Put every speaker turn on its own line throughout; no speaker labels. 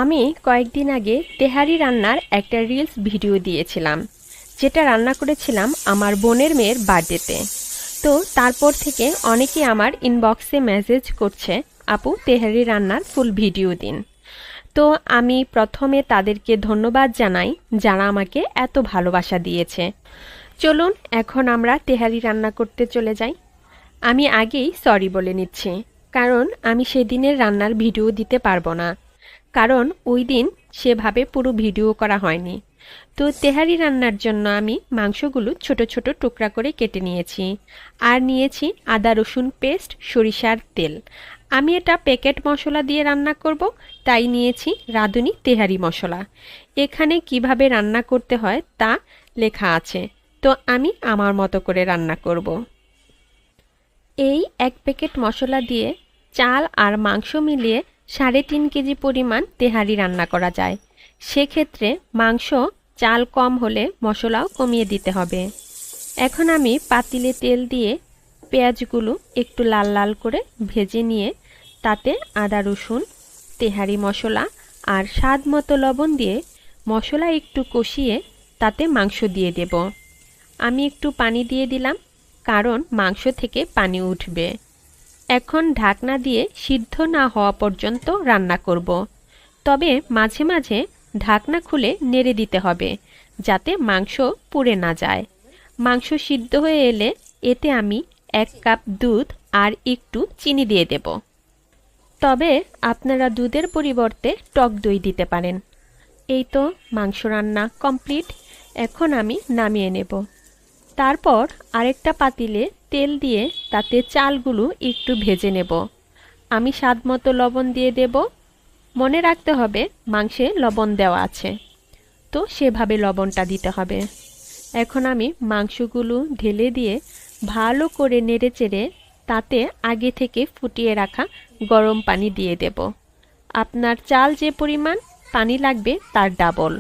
আমি কয়েকদিন আগে তেহারি রান্নার একটা রিলস ভিডিও দিয়েছিলাম, যেটা রান্না করেছিলাম আমার বোনের মেয়ের বার্থডেতে। তো তারপর থেকে অনেকেই আমার ইনবক্সে মেসেজ করছে, আপু তেহারি রান্নার ফুল ভিডিও দিন। তো আমি প্রথমে তাদেরকে ধন্যবাদ জানাই যারা আমাকে এত ভালোবাসা দিয়েছে। চলুন এখন আমরা তেহারি রান্না করতে চলে যাই। আমি আগেই সরি বলে নিচ্ছি, কারণ আমি সেদিনের রান্নার ভিডিও দিতে পারবো না, কারণ ওই দিন সেভাবে পুরো ভিডিও করা হয়নি। তো তেহারি রান্নার জন্য আমি মাংসগুলো ছোট ছোট টুকরা করে কেটে নিয়েছি, আর নিয়েছি আদা রসুন পেস্ট, সরিষার তেল। আমি এটা প্যাকেট মশলা দিয়ে রান্না করব, তাই নিয়েছি রাঁধুনি তেহারি মশলা। এখানে কিভাবে রান্না করতে হয় তা লেখা আছে, তো আমি আমার মতো করে রান্না করব। এই এক প্যাকেট মশলা দিয়ে চাল আর মাংস মিলিয়ে 3.5 কেজি পরিমাণ তেহারি রান্না করা যায়। সেক্ষেত্রে মাংস চাল কম হলে মশলাও কমিয়ে দিতে হবে। এখন আমি পাতিলে তেল দিয়ে পেঁয়াজগুলো একটু লাল লাল করে ভেজে নিয়ে তাতে আদা রসুন, তেহারি মশলা আর স্বাদ মতো লবণ দিয়ে মশলা একটু কষিয়ে তাতে মাংস দিয়ে দেব। আমি একটু পানি দিয়ে দিলাম, কারণ মাংস থেকে পানি উঠবে। এখন ঢাকনা দিয়ে সিদ্ধ না হওয়া পর্যন্ত রান্না করব। তবে মাঝে মাঝে ঢাকনা খুলে নেড়ে দিতে হবে, যাতে মাংস পুড়ে না যায়। মাংস সিদ্ধ হয়ে এলে এতে আমি 1 কাপ দুধ আর একটু চিনি দিয়ে দেব। তবে আপনারা দুধের পরিবর্তে টক দই দিতে পারেন। এই তো মাংস রান্না কমপ্লিট। এখন আমি নামিয়ে নেব। তারপর আরেকটা পাতিলে তেল দিয়ে তাতে চালগুলো একটু ভেজে নেব। আমি স্বাদমতো লবণ দিয়ে দেব। মনে রাখতে হবে মাংসে লবণ দেওয়া আছে, তো সেভাবে লবণটা দিতে হবে। এখন আমি মাংসগুলো ঢেলে দিয়ে ভালো করে নেড়েচেড়ে তাতে আগে থেকে ফুটিয়ে রাখা গরম পানি দিয়ে দেব। আপনার চাল যে পরিমাণ পানি লাগবে তার ডাবল।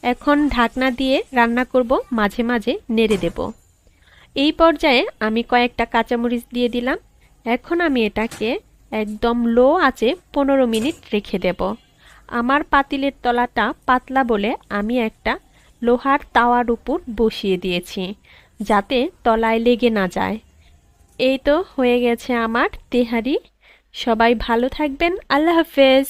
এখন ঢাকনা দিয়ে রান্না করব, মাঝে মাঝে নেড়ে দেব। এই পর্যায়ে আমি কয়েকটা কাঁচামরিচ দিয়ে দিলাম। এখন আমি এটাকে একদম লো আঁচে 15 মিনিট রেখে দেব। আমার পাতিলের তলাটা পাতলা বলে আমি একটা লোহার তাওয়ার উপর বসিয়ে দিয়েছি, যাতে তলায় লেগে না যায়। এই তো হয়ে গেছে আমার তেহারি। সবাই ভালো থাকবেন। আল্লাহ হাফেজ।